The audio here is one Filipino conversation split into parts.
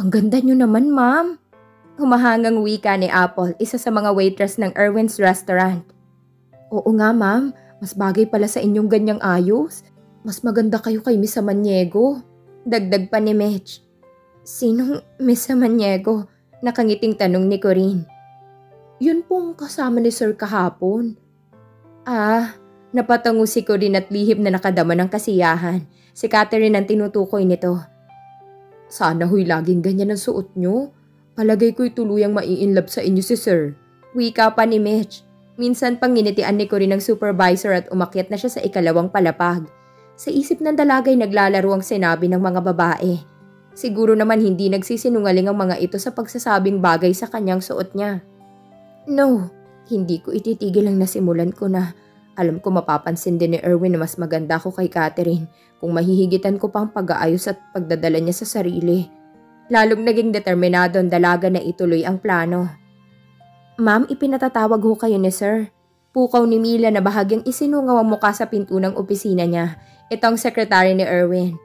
Ang ganda niyo naman, ma'am. Humahangang wika ni Apple, isa sa mga waitress ng Erwin's restaurant. Oo nga, ma'am. Mas bagay pala sa inyong ganyang ayos. Mas maganda kayo kay Miss Samaniego. Dagdag pa ni Mitch. Sinong Miss Samaniego? Nakangiting tanong ni Corinne. Yun pong kasama ni Sir kahapon. Napatango si Corinne at lihim na nakadama ng kasiyahan. Si Catherine ang tinutukoy nito. Sana huy laging ganyan ang suot nyo. Palagay ko'y tuluyang mai-inlove sa inyo si Sir. Wika pa ni Mitch. Minsan pang nginitian ni Corinne ang supervisor at umakyat na siya sa ikalawang palapag. Sa isip ng dalagay naglalaro ang sinabi ng mga babae. Siguro naman hindi nagsisinungaling ang mga ito sa pagsasabing bagay sa kanyang suot niya. No, hindi ko ititigil ang nasimulan ko na. Alam ko mapapansin din ni Erwin na mas maganda ko kay Catherine kung mahihigitan ko pang pag-aayos at pagdadala niya sa sarili. Lalong naging determinado ang dalaga na ituloy ang plano. Ma'am, ipinatatawag ho kayo ni Sir. Pukaw ni Mila na bahagyang isinungaw ang muka sa pinto ng opisina niya. Ito ang sekretary ni Erwin.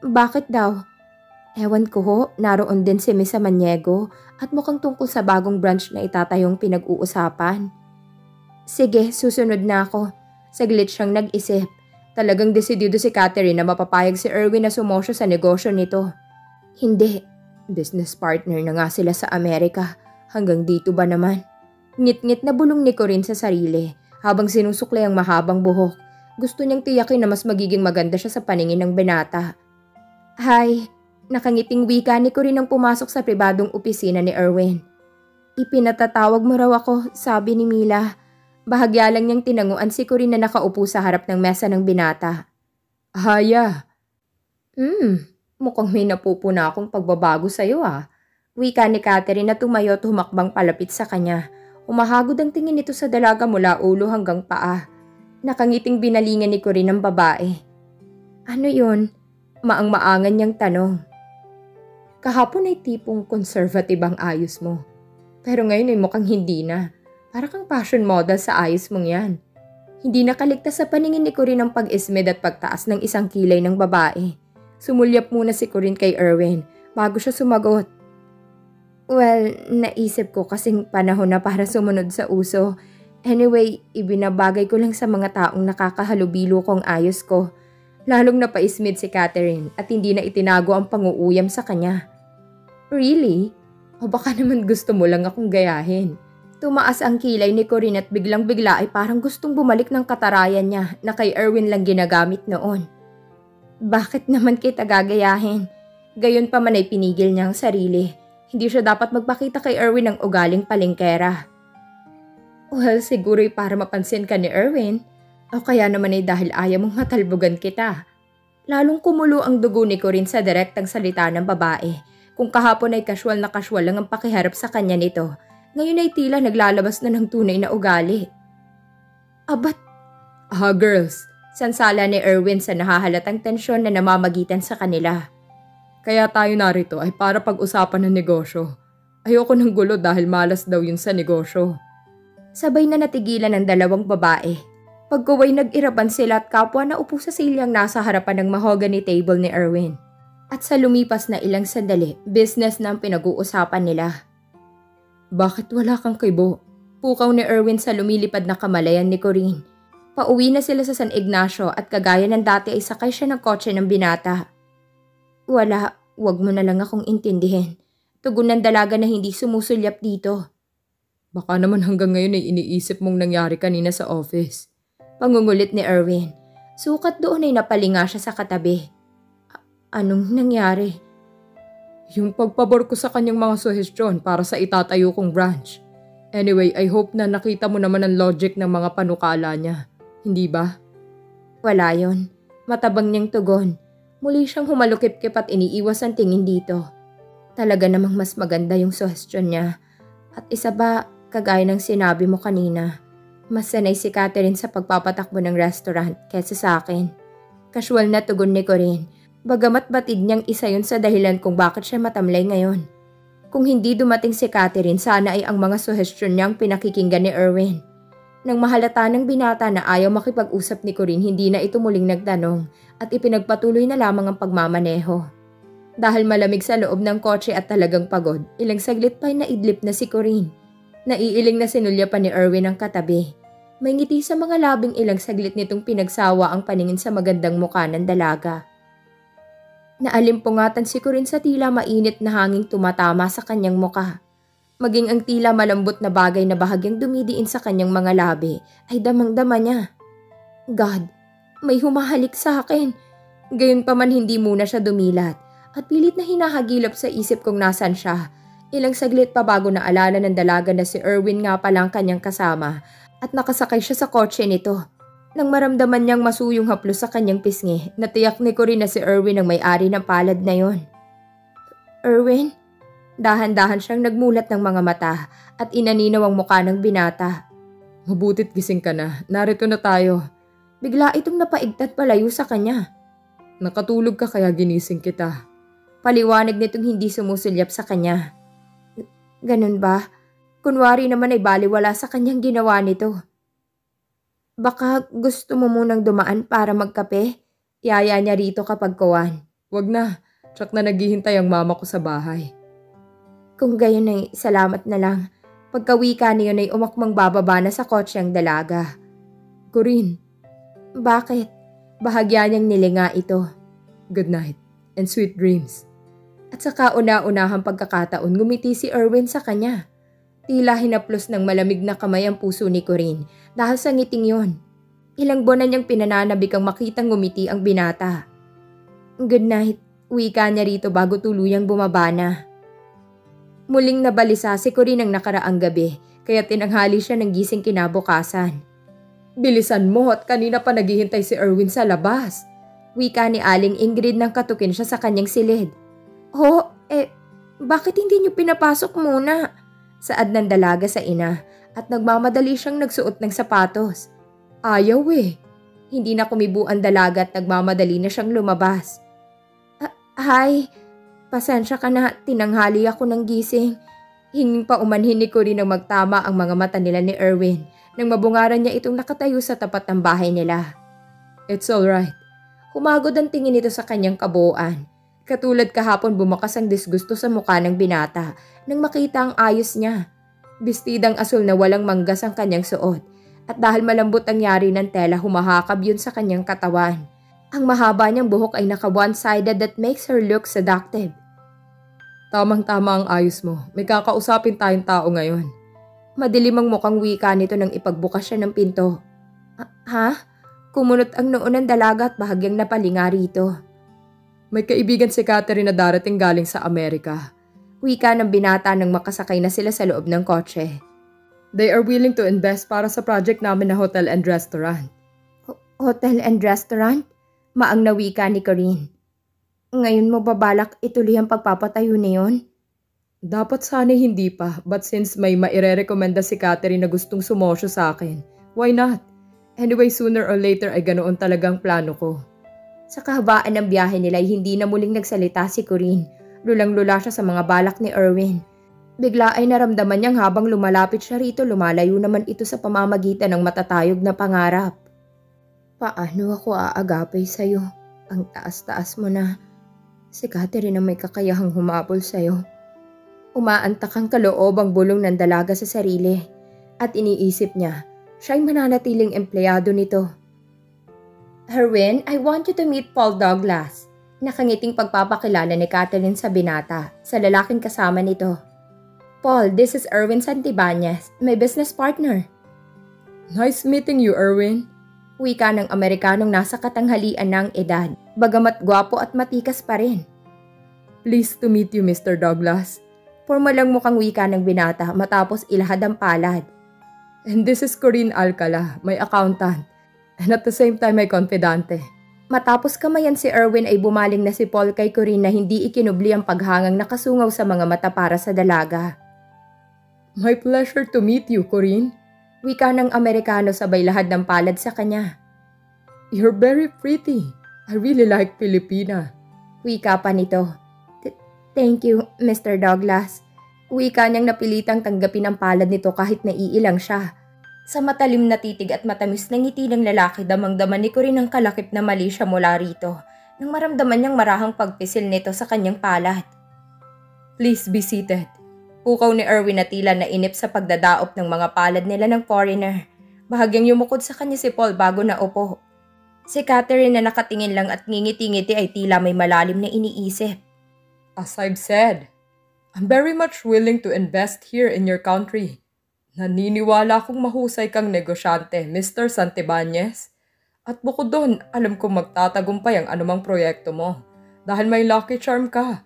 Bakit daw? Ewan ko ho, naroon din si Miss Samaniego at mukhang tungkol sa bagong branch na itatayong pinag-uusapan. Sige, susunod na ako. Saglit siyang nag-isip. Talagang desidido si Catherine na mapapayag si Erwin na sumosyo sa negosyo nito. Hindi. Business partner na nga sila sa Amerika. Hanggang dito ba naman? Ngit-ngit na bulong ni Corinne sa sarili habang sinusuklay ang mahabang buhok. Gusto niyang tiyakin na mas magiging maganda siya sa paningin ng binata. Hi, nakangiting wika ni Corinne nang pumasok sa pribadong opisina ni Erwin. Ipinatatawag mo raw ako, sabi ni Mila. Bahagya lang niyang tinanguan si Corinne na nakaupo sa harap ng mesa ng binata. Haya. Mukhang may napupuna akong pagbabago sa'yo Wika ni Catherine na tumayo at humakbang palapit sa kanya. Umahagod ang tingin nito sa dalaga mula ulo hanggang paa. Nakangiting binalingan ni Corinne ang babae. Ano yun? Maang-maangan niyang tanong. Kahapon ay tipong conservative ang ayos mo. Pero ngayon ay mukhang hindi na. Para kang fashion model sa ayos mong yan. Hindi nakaligtas sa paningin ni Corinne ang pag-ismed at pagtaas ng isang kilay ng babae. Sumulyap muna si Corinne kay Erwin bago siya sumagot. Well, naisip ko kasing panahon na para sumunod sa uso. Anyway, ibinabagay ko lang sa mga taong nakakahalubilo kong ayos ko. Lalong napaismid si Catherine at hindi na itinago ang panguuyam sa kanya. Really? O baka naman gusto mo lang akong gayahin? Tumaas ang kilay ni Corinne at biglang-bigla ay parang gustong bumalik ng katarayan niya na kay Erwin lang ginagamit noon. Bakit naman kita gagayahin? Gayon pa man ay pinigil niya ang sarili. Hindi siya dapat magpakita kay Erwin ng ugaling palengkera. Well, siguro'y para mapansin ka ni Erwin. O kaya naman ay dahil ayaw mong matalbugan kita. Lalong kumulo ang dugo ni Corinne sa direktang salita ng babae. Kung kahapon ay casual na casual lang ang pakiharap sa kanya nito, ngayon ay tila naglalabas na ng tunay na ugali. Girls, sansala ni Erwin sa nahahalatang tensyon na namamagitan sa kanila. Kaya tayo narito ay para pag-usapan ng negosyo. Ayoko ng gulo dahil malas daw yun sa negosyo. Sabay na natigilan ang dalawang babae. Pagkuway nag-iraban sila at kapwa na upo sa silyang nasa harapan ng mahogany table ni Erwin. At sa lumipas na ilang sandali, business na ang pinag-uusapan nila. Bakit wala kang kibo? Pukaw ni Erwin sa lumilipad na kamalayan ni Corinne. Pauwi na sila sa San Ignacio at kagaya ng dati ay sakay siya ng kotse ng binata. Wala, wag mo na lang akong intindihin. Tugon ng dalaga na hindi sumusulyap dito. Baka naman hanggang ngayon ay iniisip mong nangyari kanina sa office. Pangungulit ni Erwin. Sukat doon ay napalinga siya sa katabi. Anong nangyari? Yung pagpabor ko sa kanyang mga suhestyon para sa itatayo kong branch. Anyway, I hope na nakita mo naman ang logic ng mga panukala niya. Hindi ba? Wala yon. Matabang niyang tugon. Muli siyang humalukip-kip at iniiwas ang tingin dito. Talaga namang mas maganda yung suhestyon niya. At isa ba, kagaya ng sinabi mo kanina, mas sanay si Catherine sa pagpapatakbo ng restaurant kaysa sa akin. Casual na tugon ni Corinne, bagamat batid niyang isa yun sa dahilan kung bakit siya matamlay ngayon. Kung hindi dumating si Catherine, sana ay ang mga suhestyon niyang pinakikinggan ni Erwin. Nang mahalata ng binata na ayaw makipag-usap ni Corinne, hindi na ito muling nagtanong at ipinagpatuloy na lamang ang pagmamaneho. Dahil malamig sa loob ng kotse at talagang pagod, ilang saglit pa'y naidlip na si Corinne. Naiiling na sinulya pa ni Erwin ang katabi. May ngiti sa mga labing ilang saglit nitong pinagsawa ang paningin sa magandang mukha ng dalaga. Naalimpungatan si Corinne sa tila mainit na hanging tumatama sa kanyang mukha. Maging ang tila malambot na bagay na bahagyang dumidiin sa kanyang mga labi ay damang-dama niya. God, may humahalik sa akin. Gayunpaman hindi muna siya dumilat at pilit na hinahagilap sa isip kung nasan siya. Ilang saglit pa bago naalala ng dalaga na si Erwin nga palang kanyang kasama at nakasakay siya sa kotse nito. Nang maramdaman niyang masuyong haplos sa kanyang pisngi, natiyak ni Corinne na si Erwin ang may-ari ng palad na yon. Erwin? Dahan-dahan siyang nagmulat ng mga mata at inaninaw ang mukha ng binata. Mabutit gising ka na, narito na tayo. Bigla itong napaigtat palayo sa kanya. Nakatulog ka kaya ginising kita. Paliwanag nitong hindi sumusulyap sa kanya. Ganun ba? Kunwari naman ay baliwala sa kanyang ginawa nito. Baka gusto mo munang dumaan para magkape? Yaya niya rito kapag kuwan. Wag na, tsak na naghihintay ang mama ko sa bahay. Kung gayon ay salamat na lang. Pagkawika niyon ay umakmang bababa na sa kotse ang dalaga. Corinne. Bakit? Bahagya niyang nilinga ito. Good night and sweet dreams. At sa kauna-unahang pagkakataon ngumiti si Erwin sa kanya. Tila hinaplos ng malamig na kamay ang puso ni Corinne dahil sa ngiting yon. Ilang buwan na niyang pinananabik ang makitang ngumiti ang binata. Good night, wika niya rito bago tuluyang bumaba na. Muling nabalisa si Corinne ang nakaraang gabi kaya tinanghali siya ng gising kinabukasan. Bilisan mo at kanina pa naghihintay si Erwin sa labas. Wika ni Aling Ingrid nang katukin siya sa kanyang silid. Oh, bakit hindi niyo pinapasok muna? Saad ng dalaga sa ina at nagmamadali siyang nagsuot ng sapatos. Ayaw Hindi na kumibo ang dalaga at nagmamadali na siyang lumabas. Hi, pasensya ka na, tinanghali ako ng gising. Hinging pa umanhin ni Corinne nang magtama ang mga mata nila ni Erwin nang mabungaran niya itong nakatayo sa tapat ng bahay nila. It's alright. Humagod ang tingin nito sa kanyang kabuuan. Katulad kahapon bumakas ang disgusto sa mukha ng binata nang makita ang ayos niya. Bestidang asul na walang manggas ang kanyang suot at dahil malambot ang yari ng tela humahakab yun sa kanyang katawan. Ang mahaba niyang buhok ay naka one-sided that makes her look seductive. Tamang-tama ang ayos mo. May kakausapin tayong tao ngayon. Madilim ang mukhang wika nito nang ipagbukas siya ng pinto. Ha? Kumunot ang noo ng dalaga at bahagyang napalinga rito. May kaibigan si Catherine na darating galing sa Amerika. Wika ng binata nang makasakay na sila sa loob ng kotse. They are willing to invest para sa project namin na hotel and restaurant. Hotel and restaurant? Maang na wika ni Corinne. Ngayon mo babalak ituloy ang pagpapatayo niyon? Dapat sana hindi pa, but since may mairerekomenda si Catherine na gustong sumosyo sa akin, why not? Anyway, sooner or later ay ganoon talagang plano ko. Sa kahabaan ng biyahe nila ay hindi na muling nagsalita si Corinne. Lulang-lula siya sa mga balak ni Erwin. Bigla ay naramdaman niyang habang lumalapit siya rito, lumalayo naman ito sa pamamagitan ng matatayog na pangarap. Paano ako aagapay sa'yo? Ang taas-taas mo na. Si Catherine ang may kakayahang humabol sa'yo. Umaantak ang kaloob ang bulong ng dalaga sa sarili. At iniisip niya, siya'y mananatiling empleyado nito. Erwin, I want you to meet Paul Douglas. Nakangiting pagpapakilala ni Catherine sa binata, sa lalaking kasama nito. Paul, this is Erwin Santibanez, my business partner. Nice meeting you, Erwin. Wika ng Amerikanong nasa katanghalian ng edad, bagamat gwapo at matikas pa rin. Pleased to meet you, Mr. Douglas. Formalang mukhang wika ng binata matapos ilahad ang palad. And this is Corinne Alcala, my accountant. And at the same time ay confidante. Matapos kamayan si Erwin ay bumaling na si Paul kay Corinne na hindi ikinubli ang paghangang nakasungaw sa mga mata para sa dalaga. My pleasure to meet you, Corinne. Wika ng Amerikano sabay lahad ng palad sa kanya. You're very pretty. I really like Filipina. Wika pa nito. Thank you, Mr. Douglas. Wika niyang napilitang tanggapin ang palad nito kahit naiilang siya. Sa matalim na titig at matamis na ngiti ng lalaki, damang-dama ni Corinne ang kalakip na mali siya mula rito. nang maramdaman niyang marahang pagpisil nito sa kanyang palad. Please be seated. Pukaw ni Erwin na tila nainip sa pagdadaop ng mga palad nila ng foreigner. Bahagyang yumukod sa kanya si Paul bago naupo. Si Catherine na nakatingin lang at ngingiti-ngiti ay tila may malalim na iniisip. As I've said, I'm very much willing to invest here in your country. Naniniwala akong mahusay kang negosyante, Mr. Santibanez. At bukod doon, alam kong magtatagumpay ang anumang proyekto mo dahil may lucky charm ka.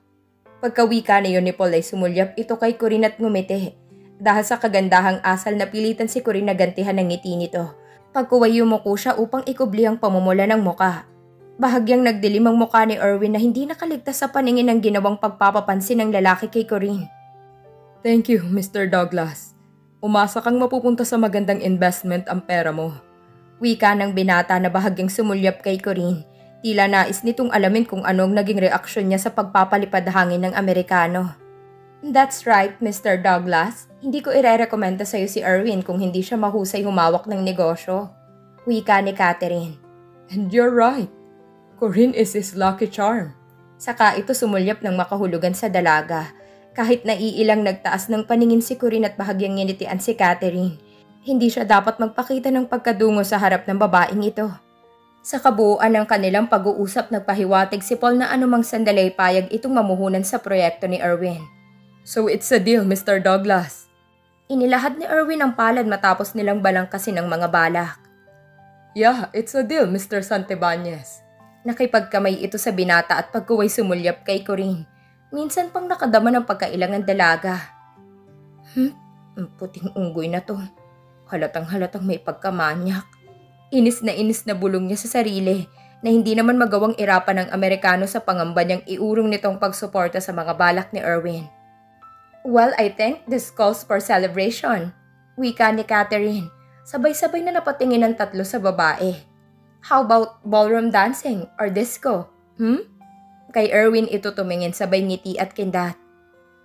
Pagkawika na yun ni Paul ay sumulyap ito kay Corinne at ngumiti. Dahil sa kagandahang asal na pilitan si Corinne na gantihan ng ngiti nito. Pagkuway yumuko siya upang ikubli ang pamumula ng muka. Bahagyang nagdilim ang muka ni Erwin na hindi nakaligtas sa paningin ng ginawang pagpapapansin ng lalaki kay Corinne. Thank you, Mr. Douglas. Umasa kang mapupunta sa magandang investment ang pera mo. Wika ng binata na bahagyang sumulyap kay Corinne. Tila nais nitong alamin kung anong naging reaksyon niya sa pagpapalipad hangin ng Amerikano. That's right, Mr. Douglas. Hindi ko irerekomenda sa'yo si Erwin kung hindi siya mahusay humawak ng negosyo. Wika ni Catherine. And you're right. Corinne is his lucky charm. Saka ito sumulyap ng makahulugan sa dalaga. Kahit naiilang nagtaas ng paningin si Corinne at bahagyang nginitian si Catherine. Hindi siya dapat magpakita ng pagkadungo sa harap ng babaeng ito. Sa kabuuan ng kanilang pag-uusap nagpahiwatig si Paul na anumang sandali payag itong mamuhunan sa proyekto ni Erwin. So it's a deal, Mr. Douglas. Inilahad ni Erwin ang palad matapos nilang balangkasin ng mga balak. Yeah, it's a deal, Mr. Santibanez. Nakipagkamay ito sa binata at pagkuway sumulyap kay Corinne. Minsan pang nakadama ng pagkailangan dalaga. Ang puting unggoy na to. Halatang-halatang may pagkamanyak. Inis na bulong niya sa sarili na hindi naman magawang irapan ng Amerikano sa pangamba niyang iurong nitong pagsuporta sa mga balak ni Erwin. Well, I think this calls for celebration. Wika ni Catherine. Sabay-sabay na napatingin ang tatlo sa babae. How about ballroom dancing or disco? Kay Erwin ito tumingin sabay ngiti at kindat.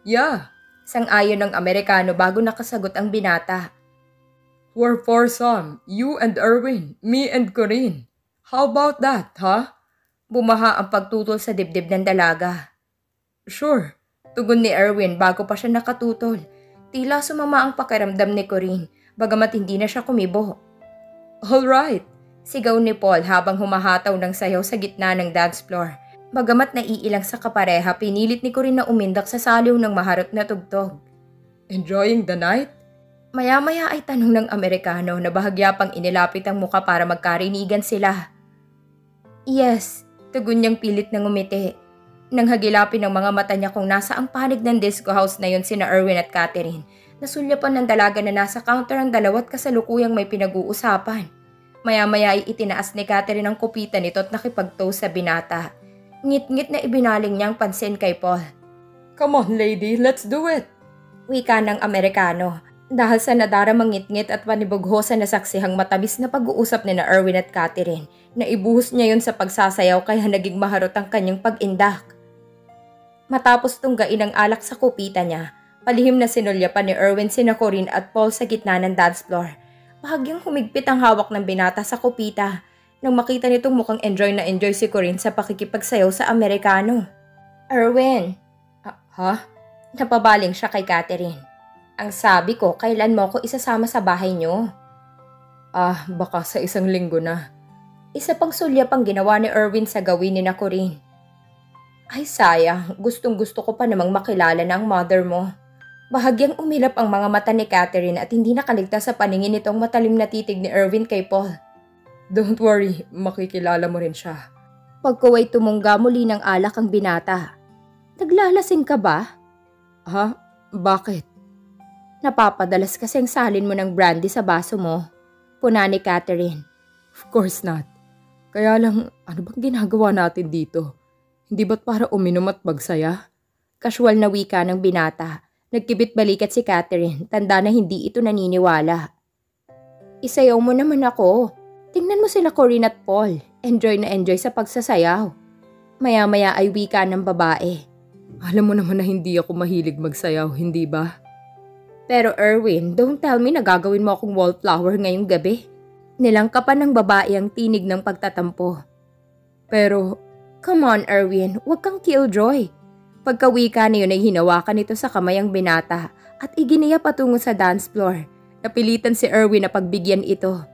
Yeah. Sang-ayon ng Amerikano bago nakasagot ang binata. We're foursome, you and Erwin, me and Corinne. How about that, huh? Bumaha ang pagtutol sa dibdib ng dalaga. Sure. Tugon ni Erwin bago pa siya nakatutol. Tila sumama ang pakiramdam ni Corinne, bagamat hindi na siya kumibo. Alright, sigaw ni Paul habang humahataw ng sayaw sa gitna ng dance floor. Bagamat naiilang sa kapareha, pinilit ni Corinne na umindak sa saliw ng maharot na tugtog. Enjoying the night? Maya-maya ay tanong ng Amerikano na bahagya pang inilapit ang muka para magkarinigan sila. Yes, tugon niyang pilit na ngumiti. Nang hagilapin ng mga mata niya kung nasa ang panig ng disco house na yun sina Erwin at Catherine, nasulyapan ng dalaga na nasa counter ang dalawat kasalukuyang may pinag-uusapan. Maya-maya ay itinaas ni Catherine ang kupita nito at nakipag-toast sa binata. Ngit-ngit na ibinaling niya ang pansin kay Paul. Come on lady, let's do it! Wika ng Amerikano. Dahil sa nadaramang ngit-ngit at panibughosan na saksihang matamis na pag-uusap ni na Erwin at Catherine, na ibuhos niya yun sa pagsasayaw kaya naging maharot ang kanyang pag-indak. Matapos tunggain ang alak sa kupita niya, palihim na sinulyapan ni Erwin sina Corinne at Paul sa gitna ng dance floor. Bahagyang humigpit ang hawak ng binata sa kupita nang makita nitong mukhang enjoy na enjoy si Corinne sa pakikipagsayaw sa Amerikano. Erwin! Ha? Napabaling siya kay Catherine. Ang sabi ko, kailan mo ko isasama sa bahay niyo? Baka sa isang linggo na. Isa pang sulyap ang ginawa ni Erwin sa gawin ni na Corinne. Ay sayang, gustong-gusto ko pa namang makilala na ang mother mo. Bahagyang umilap ang mga mata ni Catherine at hindi nakaligtas sa paningin nitong matalim na titig ni Erwin kay Paul. Don't worry, makikilala mo rin siya. Pagkuway tumungga muli ng alak ang binata. Naglalasing ka ba? Ha? Bakit? Napapadalas kasing salin mo ng brandy sa baso mo. Puna ni Catherine. Of course not. Kaya lang, ano bang ginagawa natin dito? Hindi ba't para uminom at magsaya? Casual na wika ng binata. Nagkibit balikat si Catherine, tanda na hindi ito naniniwala. Isayaw mo naman ako. Tingnan mo sila Corinne at Paul. Enjoy na enjoy sa pagsasayaw. Maya-maya ay wika ng babae. Alam mo naman na hindi ako mahilig magsayaw, hindi ba? Pero Erwin, don't tell me na gagawin mo akong wallflower ngayong gabi. Nilangkapan ng babae ang tinig ng pagtatampo. Pero Come on, Erwin, huwag kang killjoy. Pagkawika na yun ay hinawakan nito sa kamay ang binata at iginiya patungo sa dance floor. Napilitan si Erwin na pagbigyan ito.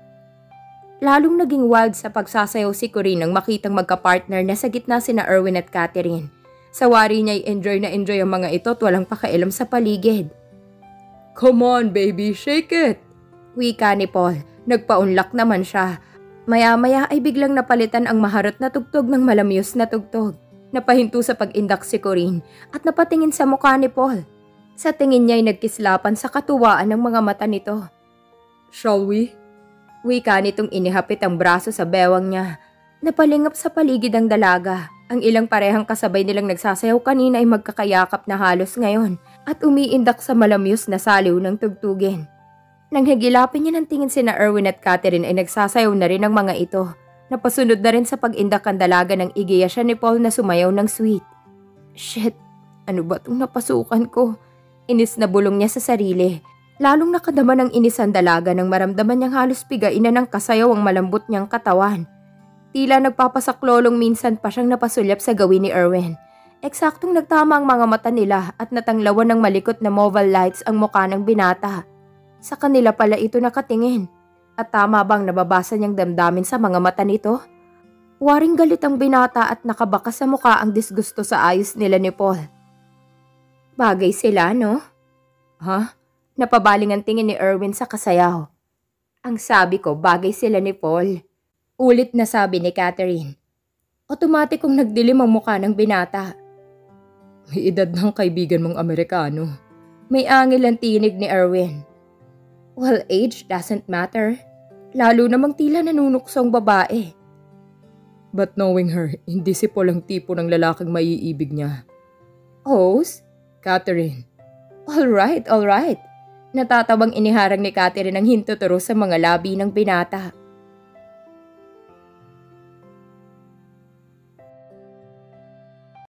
Lalong naging wild sa pagsasayaw si Corinne nang makitang magkapartner na sa gitna sina Erwin at Catherine. Sa wari niya ay enjoy ang mga ito at walang pakialam sa paligid. Come on baby, shake it! Wika ni Paul. Nagpaunlak naman siya. Maya-maya ay biglang napalitan ang maharot na tugtog ng malamyos na tugtog. Napahinto sa pag-indak si Corinne at napatingin sa mukha ni Paul. Sa tingin niya ay nagkislapan sa katuwaan ng mga mata nito. Shall we? Wika nitong inihapit ang braso sa bewang niya. Napalingap sa paligid ang dalaga. Ang ilang parehang kasabay nilang nagsasayaw kanina ay magkakayakap na halos ngayon at umiindak sa malamyos na saliw ng tugtugin. Nang hagilapin niya ng tingin sina Erwin at Catherine ay nagsasayaw na rin ang mga ito. Napasunod na rin sa pag-indak ang dalaga ng igiya siya ni Paul na sumayaw ng sweet. Shit, ano ba itong napasukan ko? Inis na bulong niya sa sarili. Lalong nakadama ng inis ang dalaga nang maramdaman niyang halos pigain na ng kasayaw ang malambot niyang katawan. Tila nagpapasaklolong minsan pa siyang napasulyap sa gawin ni Erwin. Eksaktong nagtama ang mga mata nila at natanglawan ng malikot na mobile lights ang mukha ng binata. Sa kanila pala ito nakatingin. At tama bang nababasa niyang damdamin sa mga mata nito? Waring galit ang binata at nakabakas sa mukha ang disgusto sa ayos nila ni Paul. Bagay sila, no? Ha? Napabaling ang tingin ni Erwin sa kasayaw. Ang sabi ko, bagay sila ni Paul. Ulit na sabi ni Catherine. Otomatikong nagdilim ang mukha ng binata. May edad ng kaibigan mong Amerikano. May angil ang tinig ni Erwin. Well, age doesn't matter. Lalo namang tila nanunukso ang babae. But knowing her, hindi si Paul ang tipo ng lalaking maiibig niya. Hose? Catherine. All right. Natatabang iniharang ni Catherine ang hintuturo sa mga labi ng binata.